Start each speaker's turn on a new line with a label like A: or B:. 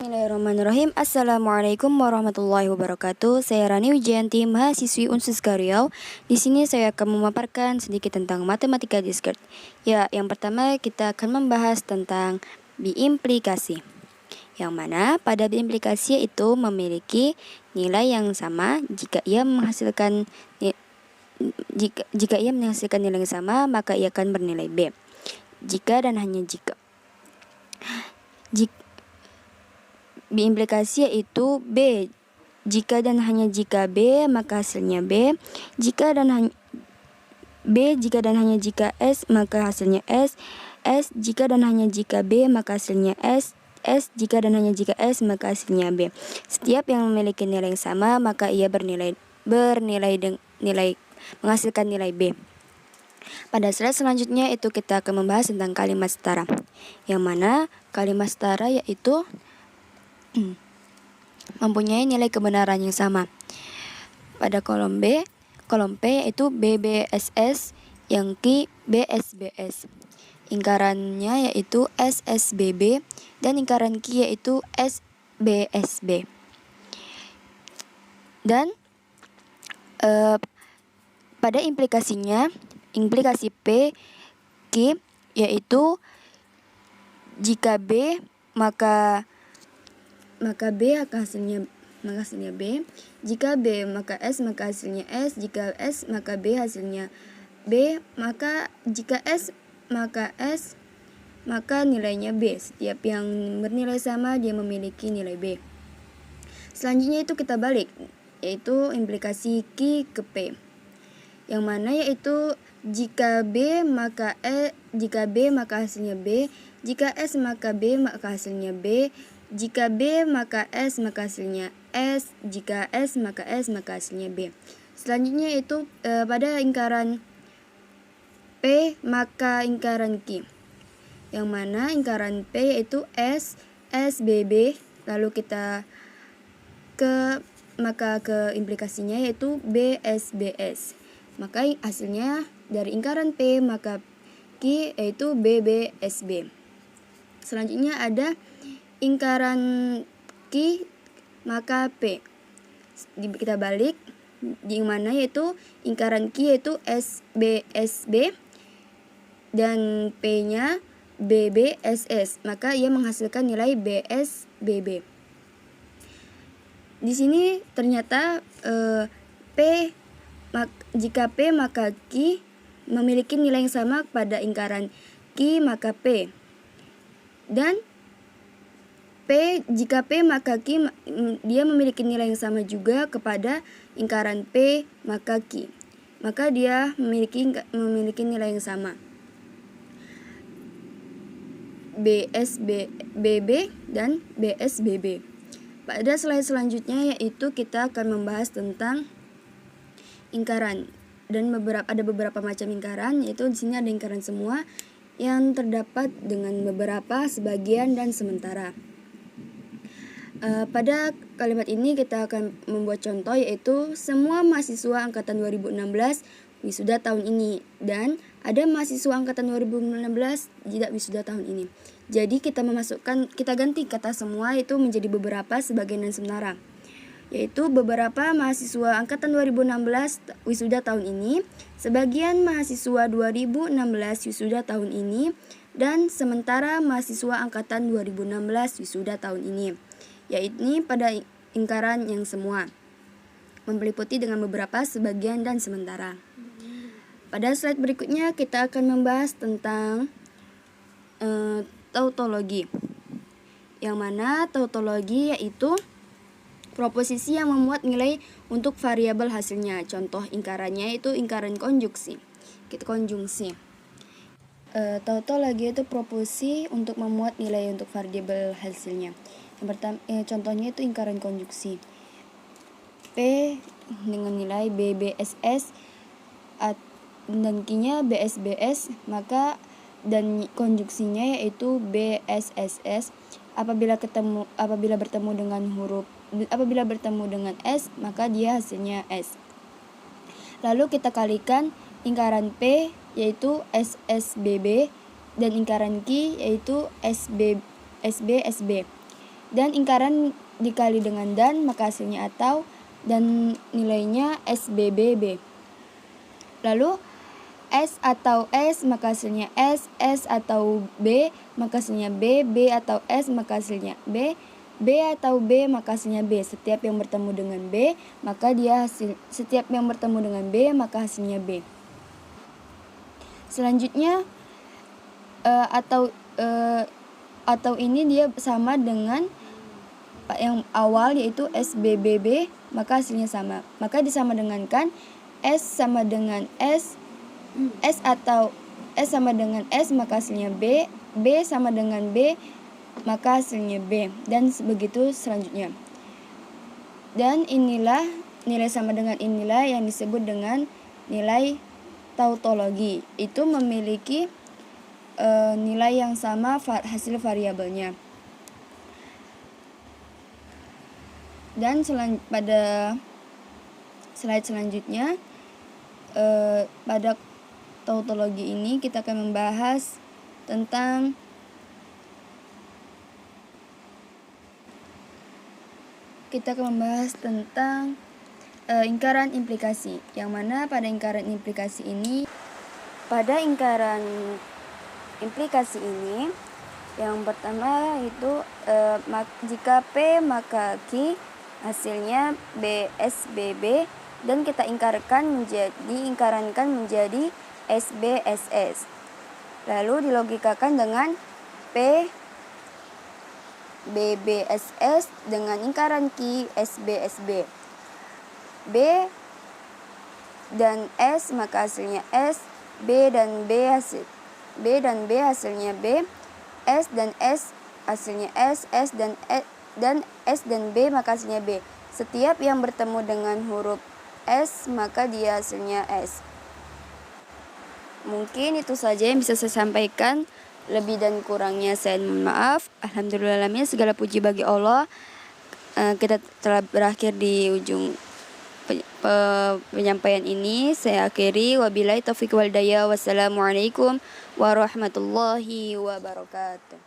A: Bismillahirrahmanirrahim. Assalamualaikum warahmatullahi wabarakatuh. Saya Rani Wijayanti, mahasiswi Unsiska Riau. Di sini saya akan memaparkan sedikit tentang matematika discrete. Ya, yang pertama kita akan membahas tentang biimplikasi. Yang mana pada biimplikasi itu memiliki nilai yang sama jika ia menghasilkan nilai yang sama, maka ia akan bernilai B. Jika dan hanya jika biimplikasi yaitu B. Jika dan hanya jika B, maka hasilnya B. Jika dan hanya jika S, maka hasilnya S. S jika dan hanya jika B, maka hasilnya S. S jika dan hanya jika S, maka hasilnya B. Setiap yang memiliki nilai yang sama, maka ia menghasilkan nilai B. Pada slide selanjutnya itu kita akan membahas tentang kalimat setara. Yang mana kalimat setara yaitu mempunyai nilai kebenaran yang sama. Pada kolom P yaitu BBSS, yang Q BSBS. Ingkarannya yaitu SSBB dan ingkaran Q yaitu SBSB. Dan pada implikasinya, implikasi P Q yaitu jika B maka B hasilnya B. Jika B maka S, maka hasilnya S. Jika S maka B hasilnya B. Maka jika S maka nilainya B. Setiap yang bernilai sama dia memiliki nilai B. Selanjutnya itu kita balik, yaitu implikasi Q ke P. Yang mana yaitu jika B maka hasilnya B. Jika S maka B maka hasilnya B. Jika B maka S maka hasilnya S. Jika S maka hasilnya B. Selanjutnya itu pada ingkaran P maka ingkaran Q. Yang mana ingkaran P yaitu S, SBB. Lalu kita ke implikasinya yaitu BSBS. Maka hasilnya dari ingkaran P maka Q yaitu BBSB. Selanjutnya ada ingkaran Q maka P. Kita balik, di mana yaitu ingkaran Q yaitu SBSB dan P-nya BBSS, maka ia menghasilkan nilai BSBB. Di sini ternyata jika P maka Q memiliki nilai yang sama pada ingkaran Q maka P. Dan jika P maka Q dia memiliki nilai yang sama juga kepada ingkaran P maka Q. Maka dia memiliki nilai yang sama. BSBB dan BSBB. Pada slide selanjutnya yaitu kita akan membahas tentang ingkaran dan ada beberapa macam ingkaran, yaitu di sini ada ingkaran semua yang terdapat dengan beberapa, sebagian dan sementara. Pada kalimat ini kita akan membuat contoh, yaitu semua mahasiswa angkatan 2016 wisuda tahun ini dan ada mahasiswa angkatan 2016 tidak wisuda tahun ini. Jadi kita ganti kata semua itu menjadi beberapa, sebagian dan sementara. Yaitu beberapa mahasiswa angkatan 2016 wisuda tahun ini, sebagian mahasiswa 2016 wisuda tahun ini, dan sementara mahasiswa angkatan 2016 wisuda tahun ini. Yaitu pada ingkaran yang semua, meliputi dengan beberapa, sebagian, dan sementara. Pada slide berikutnya kita akan membahas tentang tautologi. Yang mana tautologi yaitu proposisi yang memuat nilai untuk variabel hasilnya. Contoh ingkarannya itu ingkaran konjungsi. Tautologi itu proposisi untuk memuat nilai untuk variabel hasilnya. Yang pertama, contohnya itu ingkaran konjungsi. P dengan nilai BBSS dan Q-nya BSBS, maka dan konjungsinya yaitu BSSS. Apabila bertemu dengan S, maka dia hasilnya S. Lalu kita kalikan ingkaran P yaitu SSBB dan ingkaran Q yaitu SBSB. dan ingkaran dikali dengan dan, maka hasilnya atau, dan nilainya SBBB. Lalu S atau S, maka hasilnya S atau B, maka hasilnya B atau S, maka hasilnya B atau B, maka hasilnya B. Setiap yang bertemu dengan B, maka hasilnya B. Selanjutnya atau ini dia sama dengan yang awal, yaitu SBBB, maka hasilnya sama. Maka disamadengankan S sama dengan S atau S sama dengan S, maka hasilnya B sama dengan B, maka hasilnya B, dan begitu selanjutnya. Dan inilah nilai sama dengan inilah yang disebut dengan nilai tautologi. Itu memiliki nilai yang sama hasil variabelnya. Dan pada slide selanjutnya, pada tautologi ini kita akan membahas tentang ingkaran implikasi, yang mana pada ingkaran implikasi ini yang pertama itu jika P maka Q, hasilnya BSBB, dan kita ingkarankan menjadi SBSS. Lalu dilogikakan dengan P BBSS dengan ingkaran Q SBSB. B dan S, maka hasilnya S. B dan B hasilnya B. S dan S hasilnya S. S dan B, maka hasilnya B. Setiap yang bertemu dengan huruf S, maka dia hasilnya S. Mungkin itu saja yang bisa saya sampaikan. Lebih dan kurangnya saya mohon maaf. Alhamdulillahirrahmanirrahim, segala puji bagi Allah. Kita telah berakhir di ujung penyampaian ini. Saya akhiri, wabillahi taufiq wal hidayah. Wassalamualaikum warahmatullahi wabarakatuh.